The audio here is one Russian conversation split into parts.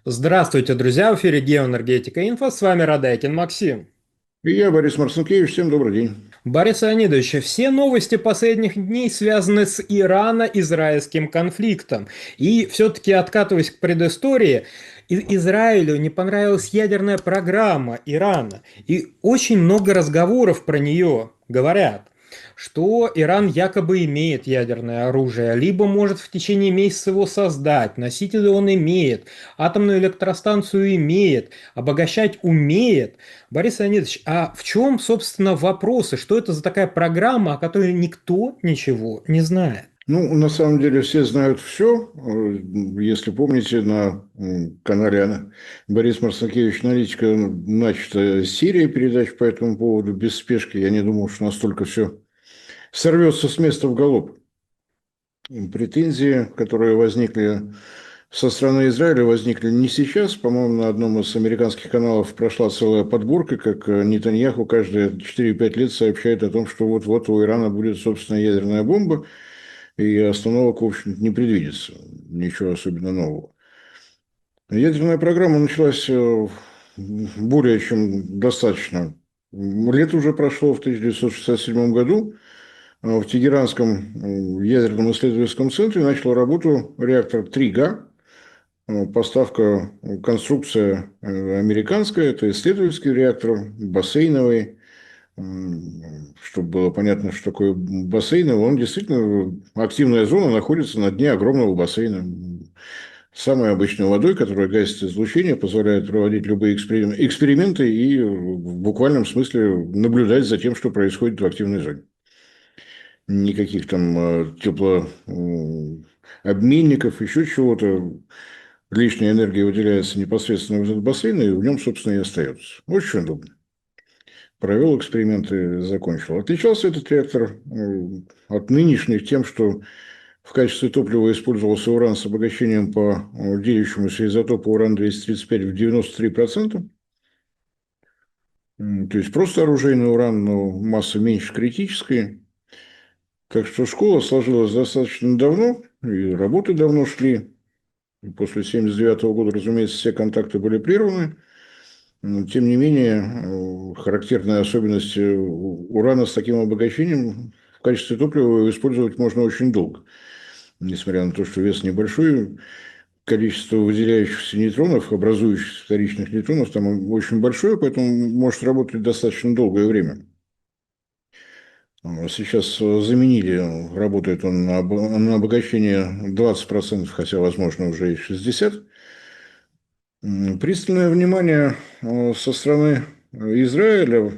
Здравствуйте, друзья! В эфире Геоэнергетика Инфо. С вами Радайкин Максим. И я, Борис Марцинкевич, всем добрый день. Борис Леонидович, все новости последних дней связаны с Ирано-израильским конфликтом. И все-таки, откатываясь к предыстории, Израилю не понравилась ядерная программа Ирана. И очень много разговоров про нее говорят, что Иран якобы имеет ядерное оружие, либо может в течение месяца его создать, носитель он имеет, атомную электростанцию имеет, обогащать умеет. Борис Леонидович, а в чем, собственно, вопросы? Что это за такая программа, о которой никто ничего не знает? Ну, на самом деле все знают все. Если помните, на канале Борис Марцинкевич Аналитика начата серия передач по этому поводу без спешки. Я не думал, что настолько все сорвется с места в галоп. Претензии, которые возникли со стороны Израиля, возникли не сейчас. По-моему, на одном из американских каналов прошла целая подборка, как Нетаньяху каждые 4-5 лет сообщает о том, что вот-вот у Ирана будет собственная ядерная бомба, и остановок, в общем, не предвидится. Ничего особенно нового. Ядерная программа началась более чем достаточно. Лет уже прошло в 1967 году. В Тегеранском ядерном исследовательском центре начал работу реактор Трига. Поставка, конструкция американская, это исследовательский реактор, бассейновый. Чтобы было понятно, что такое бассейновый, он действительно, активная зона находится на дне огромного бассейна. Самой обычной водой, которая гасит излучение, позволяет проводить любые эксперименты и в буквальном смысле наблюдать за тем, что происходит в активной зоне. Никаких там теплообменников, еще чего-то. Лишняя энергия выделяется непосредственно в этот бассейн, и в нем, собственно, и остается. Очень удобно. Провел эксперименты, закончил. Отличался этот реактор от нынешних тем, что в качестве топлива использовался уран с обогащением по делящемуся изотопу уран-235 в 93%. То есть просто оружейный уран, но масса меньше критической. Так что школа сложилась достаточно давно, и работы давно шли. И после 1979 года, разумеется, все контакты были прерваны. Но, тем не менее, характерная особенность урана с таким обогащением в качестве топлива использовать можно очень долго. Несмотря на то, что вес небольшой, количество выделяющихся нейтронов, образующихся вторичных нейтронов, там очень большое, поэтому может работать достаточно долгое время. Сейчас заменили, работает он на обогащение 20%, хотя, возможно, уже и 60%. Пристальное внимание со стороны Израиля,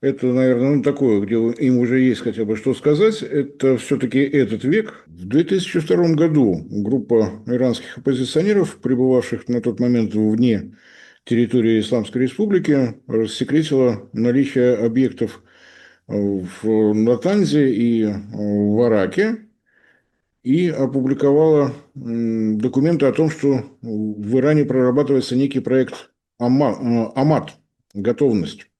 это, наверное, ну, такое, где им уже есть хотя бы что сказать, это все-таки этот век. В 2002 году группа иранских оппозиционеров, пребывавших на тот момент вне территории Исламской Республики, рассекретила наличие объектов в Натанзе и в Араке, и опубликовала документы о том, что в Иране прорабатывается некий проект АМАТ, готовность.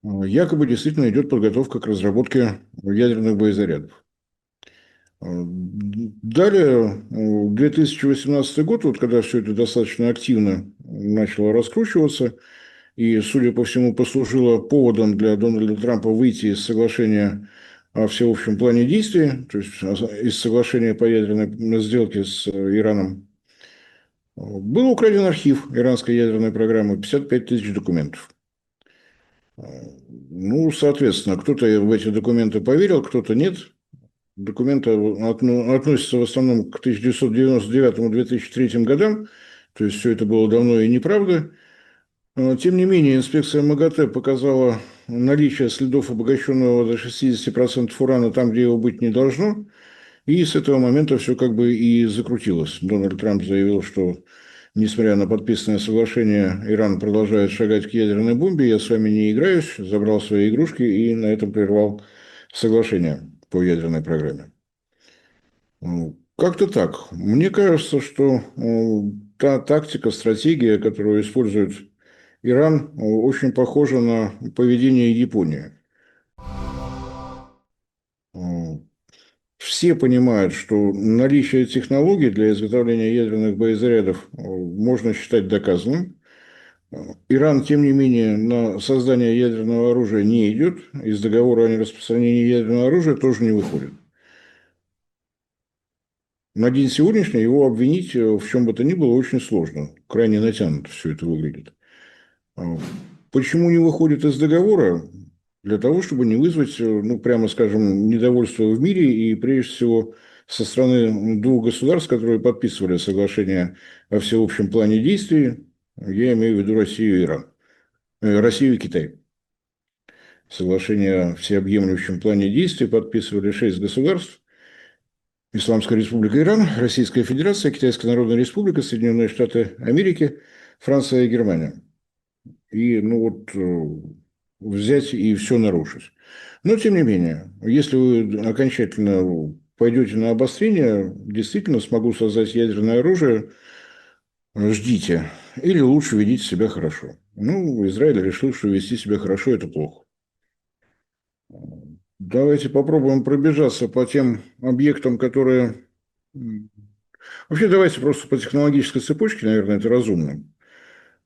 Якобы действительно идет подготовка к разработке ядерных боезарядов. Далее, 2018 год, вот когда все это достаточно активно начало раскручиваться, и, судя по всему, послужило поводом для Дональда Трампа выйти из соглашения о всеобщем плане действий, то есть из соглашения по ядерной сделке с Ираном, был украден архив иранской ядерной программы, 55 тысяч документов. Ну, соответственно, кто-то в эти документы поверил, кто-то нет. Документы относятся в основном к 1999-2003 годам, то есть все это было давно и неправда. Тем не менее, инспекция МАГАТЭ показала наличие следов обогащенного до 60% урана там, где его быть не должно. И с этого момента все как бы и закрутилось. Дональд Трамп заявил, что, несмотря на подписанное соглашение, Иран продолжает шагать к ядерной бомбе. Я с вами не играюсь, забрал свои игрушки и на этом прервал соглашение по ядерной программе. Как-то так. Мне кажется, что та тактика, стратегия, которую использует Иран, очень похожа на поведение Японии. все понимают, что наличие технологий для изготовления ядерных боезарядов можно считать доказанным. Иран, тем не менее, на создание ядерного оружия не идет, из договора о нераспространении ядерного оружия тоже не выходит. На день сегодняшний его обвинить в чем бы то ни было очень сложно. Крайне натянуто все это выглядит. Почему не выходит из договора? Для того, чтобы не вызвать, ну, прямо скажем, недовольство в мире и, прежде всего, со стороны двух государств, которые подписывали соглашение о всеобщем плане действий, я имею в виду Россию и Иран, Россию и Китай. Соглашение о всеобъемлющем плане действий подписывали 6 государств: Исламская Республика Иран, Российская Федерация, Китайская Народная Республика, Соединенные Штаты Америки, Франция и Германия. И, ну вот, взять и все нарушить. Но, тем не менее, если вы окончательно пойдете на обострение, действительно смогу создать ядерное оружие, ждите. Или лучше ведите себя хорошо. Ну, Израиль решил, что вести себя хорошо – это плохо. Давайте попробуем пробежаться по тем объектам, которые... Вообще, давайте просто по технологической цепочке, наверное, это разумно.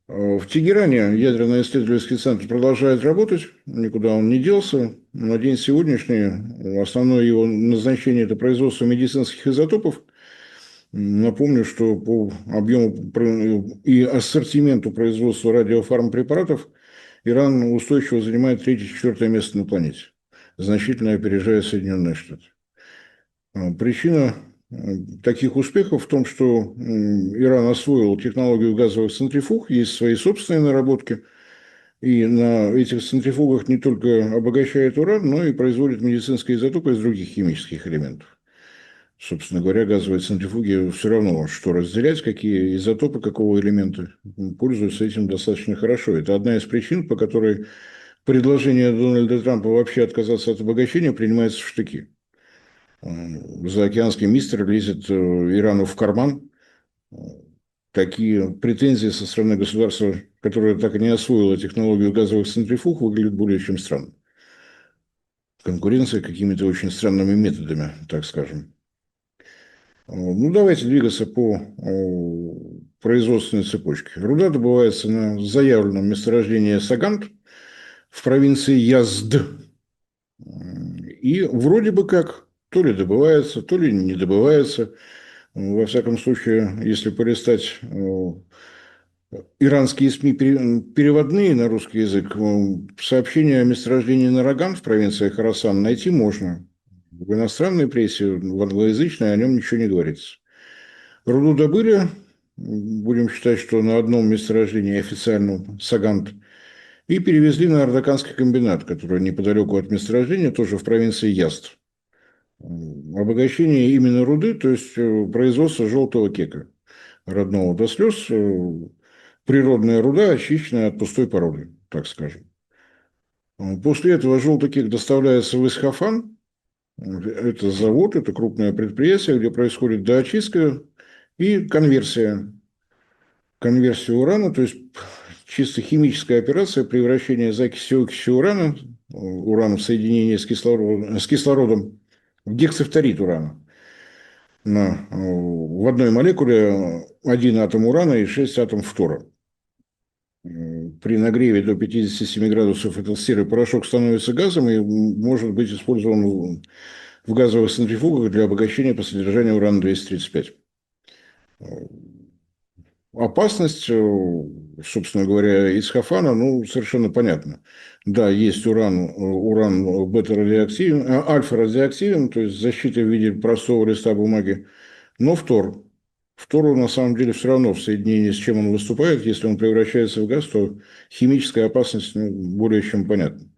В Тегеране ядерный исследовательский центр продолжает работать, никуда он не делся. На день сегодняшний основное его назначение – это производство медицинских изотопов. Напомню, что по объему и ассортименту производства радиофармпрепаратов Иран устойчиво занимает третье-четвертое место на планете, значительно опережая Соединенные Штаты. Причина таких успехов в том, что Иран освоил технологию газовых центрифуг, есть свои собственные наработки, и на этих центрифугах не только обогащает уран, но и производит медицинские изотопы из других химических элементов. Собственно говоря, газовые центрифуги все равно, что разделять, какие изотопы, какого элемента, пользуются этим достаточно хорошо. Это одна из причин, по которой предложение Дональда Трампа вообще отказаться от обогащения принимается в штыки. Заокеанский мистер лезет Ирану в карман. Такие претензии со стороны государства, которое так и не освоило технологию газовых центрифуг, выглядят более чем странно. Конкуренция какими-то очень странными методами, так скажем. Ну, давайте двигаться по производственной цепочке. Руда добывается на заявленном месторождении Сагант в провинции Язд. И вроде бы как то ли добывается, то ли не добывается. Во всяком случае, если полистать иранские СМИ переводные на русский язык, сообщения о месторождении Нараган в провинции Хорасан найти можно. В иностранной прессе, в англоязычной, о нем ничего не говорится. Руду добыли, будем считать, что на одном месторождении официальном Сагант, и перевезли на Ардаканский комбинат, который неподалеку от месторождения, тоже в провинции Yazd. Обогащение именно руды, то есть производство желтого кека, родного до слез, природная руда, очищенная от пустой породы, так скажем. После этого желтый кек доставляется в Исфахан. Это завод, это крупное предприятие, где происходит доочистка и конверсия. Конверсия урана, то есть чисто химическая операция превращения закиси окиси урана, урана в соединении с кислородом в гексафторид урана. В одной молекуле один атом урана и 6 атомов фтора. При нагреве до 57 градусов этот серый порошок становится газом и может быть использован в газовых центрифугах для обогащения по содержанию урана-235. Опасность, собственно говоря, из Хафана, ну, совершенно понятно. Да, есть уран бета-радиоактивен, альфа-радиоактивен, то есть защита в виде простого листа бумаги, но фтор. Фтору, на самом деле, все равно в соединении с чем он выступает, если он превращается в газ, то химическая опасность, ну, более чем понятна.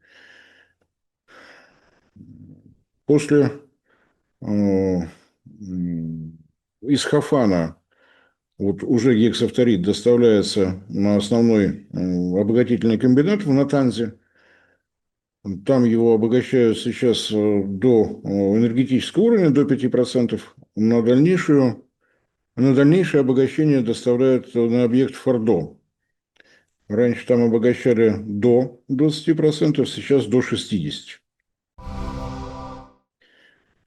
После из Хафана вот уже гексафторид доставляется на основной обогатительный комбинат в Натанзе. Там его обогащают сейчас до энергетического уровня, до 5%. На дальнейшее обогащение доставляют на объект Фордо. Раньше там обогащали до 20%, сейчас до 60%.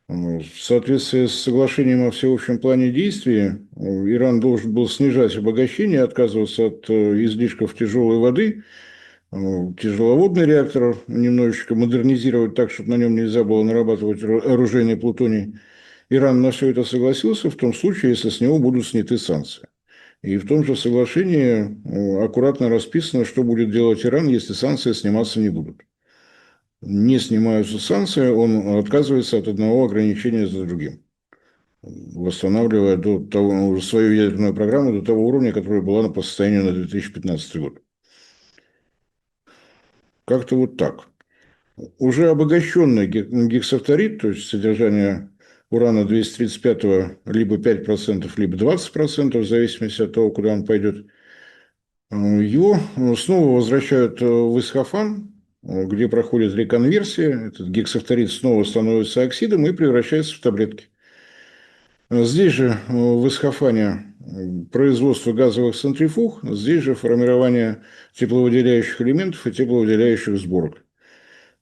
В соответствии с соглашением о всеобщем плане действий, Иран должен был снижать обогащение, отказываться от излишков тяжелой воды, тяжеловодный реактор немножечко модернизировать так, чтобы на нем нельзя было нарабатывать оружейный плутоний. Иран на все это согласился в том случае, если с него будут сняты санкции. И в том же соглашении аккуратно расписано, что будет делать Иран, если санкции сниматься не будут. Не снимаются санкции, он отказывается от одного ограничения за другим, восстанавливая до того, свою ядерную программу до того уровня, который была по состоянию на 2015 год. Как-то вот так. Уже обогащенный гексафторид, то есть содержание урана-235 либо 5%, либо 20%, в зависимости от того, куда он пойдет, его снова возвращают в Исфахан, где проходит реконверсия. Этот гексафторид снова становится оксидом и превращается в таблетки. Здесь же, в Исфахане, производство газовых центрифуг, здесь же формирование тепловыделяющих элементов и тепловыделяющих сборок.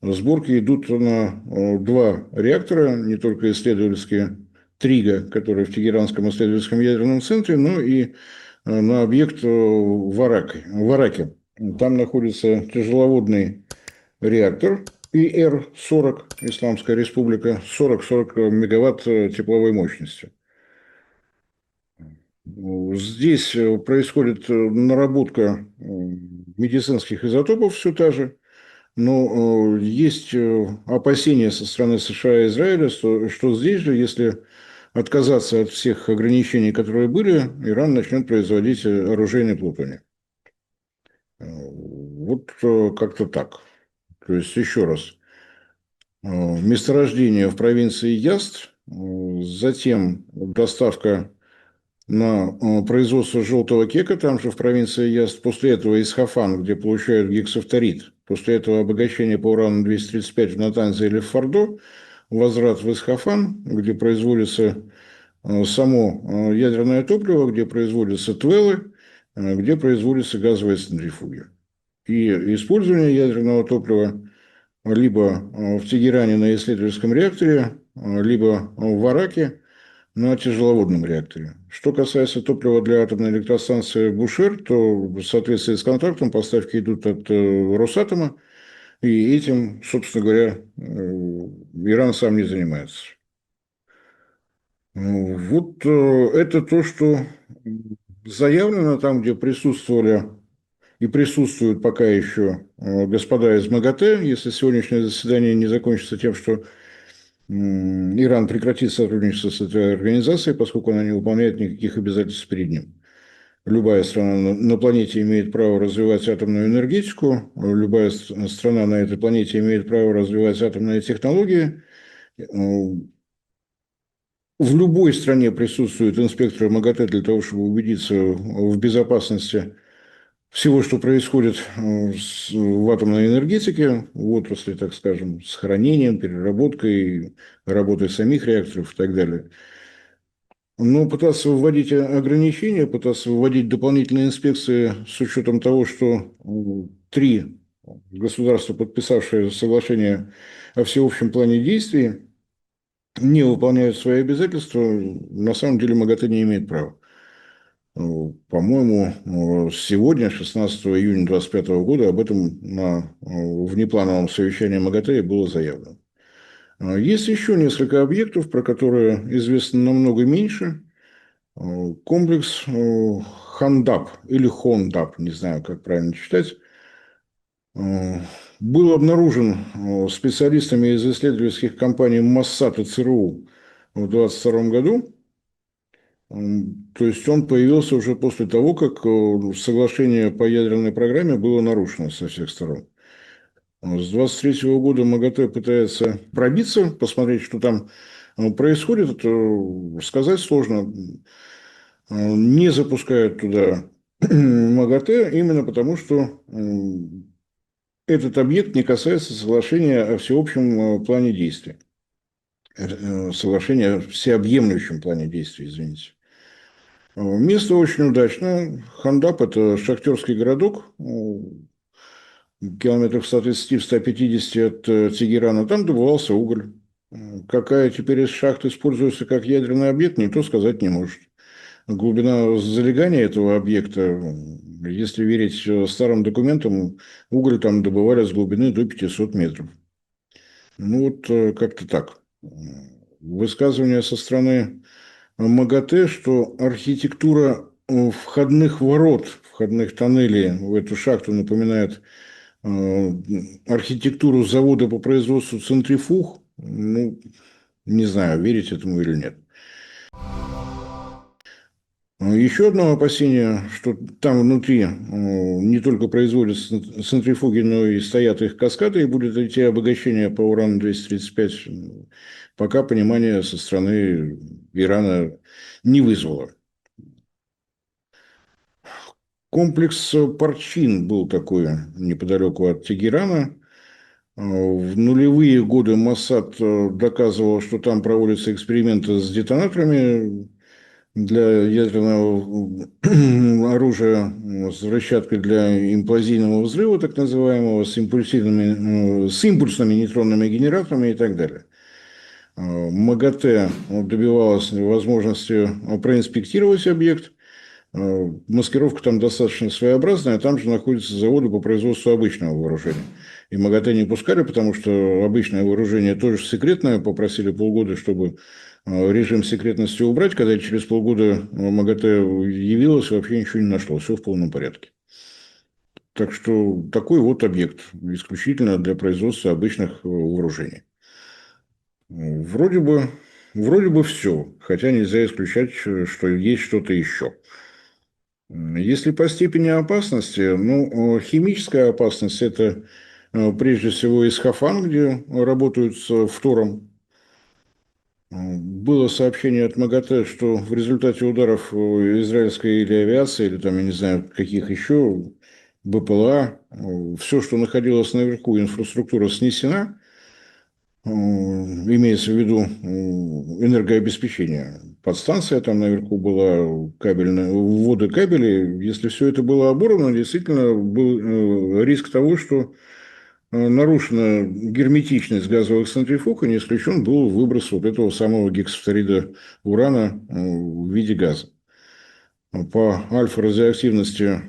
Сборки идут на два реактора, не только исследовательские Трига, которые в Тегеранском исследовательском ядерном центре, но и на объект в Араке. Там находится тяжеловодный реактор ИР-40, Исламская республика, 40 мегаватт тепловой мощности. Здесь происходит наработка медицинских изотопов все та же, но есть опасения со стороны США и Израиля, что здесь же, если отказаться от всех ограничений, которые были, Иран начнет производить оружейный плутоний. Вот как-то так. То есть, еще раз, месторождение в провинции Yazd, затем доставка на производство желтого кека, там же в провинции Yazd, после этого Исфахан, где получают гексафторид, после этого обогащение по урану-235 в Натанзе или в Фордо, возврат в Исфахан, где производится само ядерное топливо, где производятся твелы, где производятся газовые центрифуги. И использование ядерного топлива либо в Тегеране на исследовательском реакторе, либо в Араке на тяжеловодном реакторе. Что касается топлива для атомной электростанции Бушер, то в соответствии с контрактом поставки идут от Росатома, и этим, собственно говоря, Иран сам не занимается. Вот это то, что заявлено там, где присутствовали и присутствуют пока еще господа из МАГАТЭ, если сегодняшнее заседание не закончится тем, что Иран прекратит сотрудничество с этой организацией, поскольку она не выполняет никаких обязательств перед ним. Любая страна на планете имеет право развивать атомную энергетику, любая страна на этой планете имеет право развивать атомные технологии. В любой стране присутствуют инспекторы МАГАТЭ для того, чтобы убедиться в безопасности всего, что происходит в атомной энергетике, в отрасли, так скажем, с хранением, переработкой, работой самих реакторов и так далее. Но пытаться вводить ограничения, пытаться вводить дополнительные инспекции с учетом того, что три государства, подписавшие соглашение о всеобщем плане действий, не выполняют свои обязательства, на самом деле МАГАТЭ не имеет права. По-моему, сегодня, 16 июня 2025 года, об этом на внеплановом совещании МАГАТЭ было заявлено. Есть еще несколько объектов, про которые известно намного меньше. Комплекс Хандап или Хондап, не знаю, как правильно читать, был обнаружен специалистами из исследовательских компаний Моссад и ЦРУ в 2022 году. То есть он появился уже после того, как соглашение по ядерной программе было нарушено со всех сторон. С 23 года МАГАТЭ пытается пробиться, посмотреть, что там происходит. Это сказать сложно. Не запускают туда МАГАТЭ именно потому, что этот объект не касается соглашения о всеобщем плане действий. Соглашение о всеобъемлющем плане действий, извините. Место очень удачное. Хандап – это шахтерский городок, километров 130-150 от Тегерана. Там добывался уголь. какая теперь из шахт используется как ядерный объект, никто сказать не может. Глубина залегания этого объекта, если верить старым документам, уголь там добывали с глубины до 500 метров. Ну вот как-то так. Высказывание со стороны МАГАТЭ, что архитектура входных ворот, входных тоннелей в эту шахту напоминает архитектуру завода по производству центрифуг, ну, не знаю, верить этому или нет. Еще одно опасение, что там внутри не только производятся центрифуги, но и стоят их каскады, и будет идти обогащение по урану-235, пока понимание со стороны Ирана не вызвало. Комплекс Парчин был такой неподалеку от Тегерана. В нулевые годы Моссад доказывал, что там проводятся эксперименты с детонаторами для ядерного оружия, с взрывчаткой для имплозийного взрыва, так называемого, с импульсными нейтронными генераторами и так далее. МАГАТЭ добивалась возможности проинспектировать объект. Маскировка там достаточно своеобразная, там же находятся заводы по производству обычного вооружения. И МАГАТЭ не пускали, потому что обычное вооружение тоже секретное, попросили полгода, чтобы режим секретности убрать. Когда через полгода МАГАТЭ явилось, вообще ничего не нашло, все в полном порядке. Так что такой вот объект, исключительно для производства обычных вооружений. Вроде бы все, хотя нельзя исключать, что есть что-то еще. Если по степени опасности, ну, химическая опасность – это прежде всего Исфахан, где работают с фтором. Было сообщение от МАГАТЭ, что в результате ударов израильской или авиации, или там, я не знаю, каких еще, БПЛА, все, что находилось наверху, инфраструктура снесена, имеется в виду энергообеспечение. Подстанция там наверху была, кабельная, вводы кабелей. Если все это было оборвано, действительно был риск того, что нарушена герметичность газовых центрифуг, и не исключен был выброс вот этого самого гексафторида урана в виде газа. По альфа-радиоактивности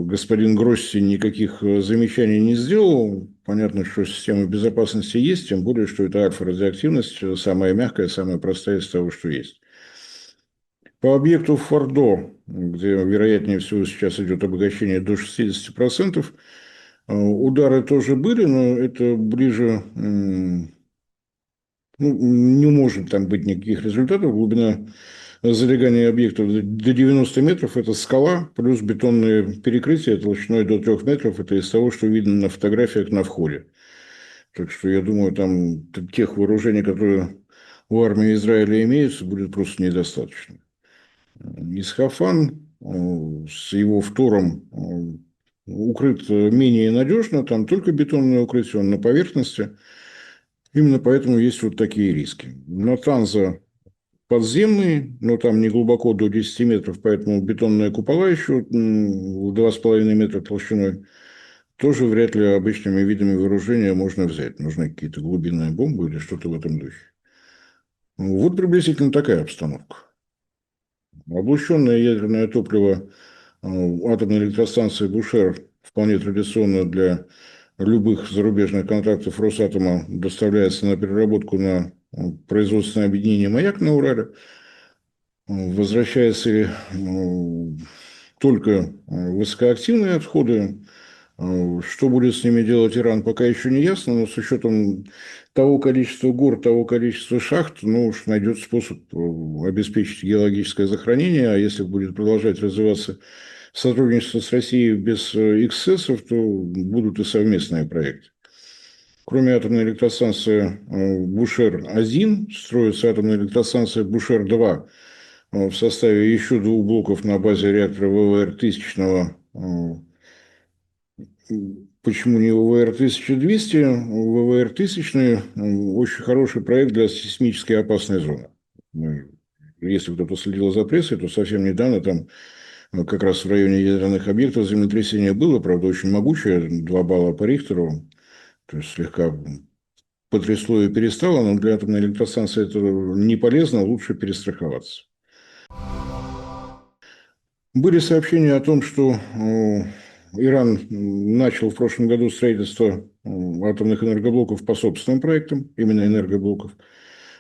господин Гросси никаких замечаний не сделал. Понятно, что система безопасности есть, тем более, что это альфа-радиоактивность самая мягкая, самая простая из того, что есть. По объекту Фордо, где, вероятнее всего, сейчас идет обогащение до 60%, удары тоже были, но это ближе, ну, не может там быть никаких результатов. Глубина залегания объектов до 90 метров – это скала, плюс бетонное перекрытие толщиной до 3 метров. Это из того, что видно на фотографиях на входе. Так что я думаю, там тех вооружений, которые у армии Израиля имеются, будет просто недостаточно. Исфахан с его втором укрыт менее надежно, там только бетонное укрытие, он на поверхности. Именно поэтому есть вот такие риски. Натанза подземный, но там не глубоко до 10 метров, поэтому бетонные купола еще в 2,5 метра толщиной тоже вряд ли обычными видами вооружения можно взять. Нужны какие-то глубинные бомбы или что-то в этом духе. Вот приблизительно такая обстановка. Облученное ядерное топливо атомной электростанции Бушер вполне традиционно для любых зарубежных контрактов Росатома доставляется на переработку на производственное объединение «Маяк» на Урале. Возвращаются ли только высокоактивные отходы. Что будет с ними делать Иран, пока еще не ясно, но с учетом того количества гор, того количества шахт, ну уж найдет способ обеспечить геологическое захоронение, а если будет продолжать развиваться сотрудничество с Россией без эксцессов, то будут и совместные проекты. Кроме атомной электростанции Бушер-1, строится атомная электростанция Бушер-2 в составе еще 2 блоков на базе реактора ВВР-1000. Почему не ВВР-1200? ВВР-1000 очень хороший проект для сейсмически опасной зоны. Если кто-то следил за прессой, то совсем недавно там как раз в районе ядерных объектов землетрясение было, правда, очень могучее, 2 балла по Рихтеру, то есть слегка потрясло и перестало, но для атомной электростанции это не полезно, лучше перестраховаться. Были сообщения о том, что Иран начал в прошлом году строительство атомных энергоблоков по собственным проектам, именно энергоблоков,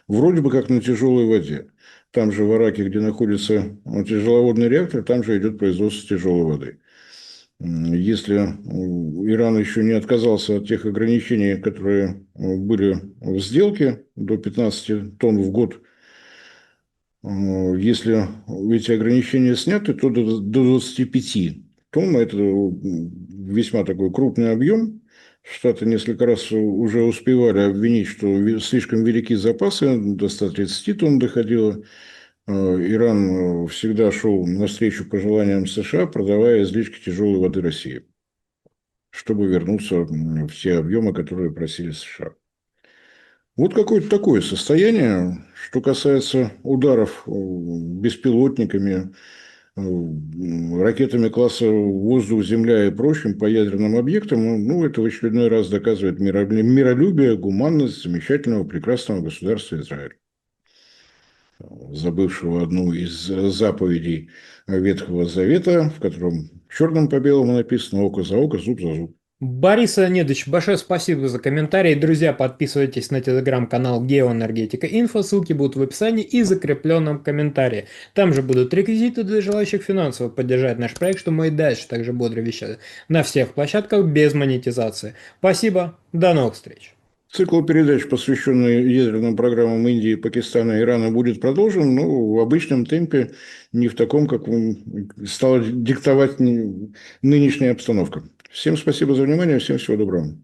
вроде бы как на тяжелой воде. Там же в Араке, где находится тяжеловодный реактор, там же идет производство тяжелой воды. Если Иран еще не отказался от тех ограничений, которые были в сделке до 15 тонн в год, если эти ограничения сняты, то до 25 тонн – это весьма такой крупный объем. Штаты несколько раз уже успевали обвинить, что слишком велики запасы, до 130 тонн доходило. Иран всегда шел навстречу пожеланиям США, продавая излишки тяжелой воды России, чтобы вернуться в те объемы, которые просили США. Вот какое-то такое состояние. Что касается ударов беспилотниками, ракетами класса воздух-земля и прочим по ядерным объектам, ну, это в очередной раз доказывает миролюбие, гуманность замечательного, прекрасного государства Израиль, забывшего одну из заповедей Ветхого Завета, в котором черным по белому написано «око за око, зуб за зуб». Борис Леонидович, большое спасибо за комментарий. Друзья, подписывайтесь на телеграм-канал Геоэнергетика Инфо, ссылки будут в описании и закрепленном комментарии. Там же будут реквизиты для желающих финансово поддержать наш проект, чтобы мы и дальше также бодро вещали на всех площадках без монетизации. Спасибо, до новых встреч. Цикл передач, посвященный ядерным программам Индии, Пакистана и Ирана, будет продолжен, но в обычном темпе, не в таком, как стала диктовать нынешняя обстановка. Всем спасибо за внимание, всем всего доброго.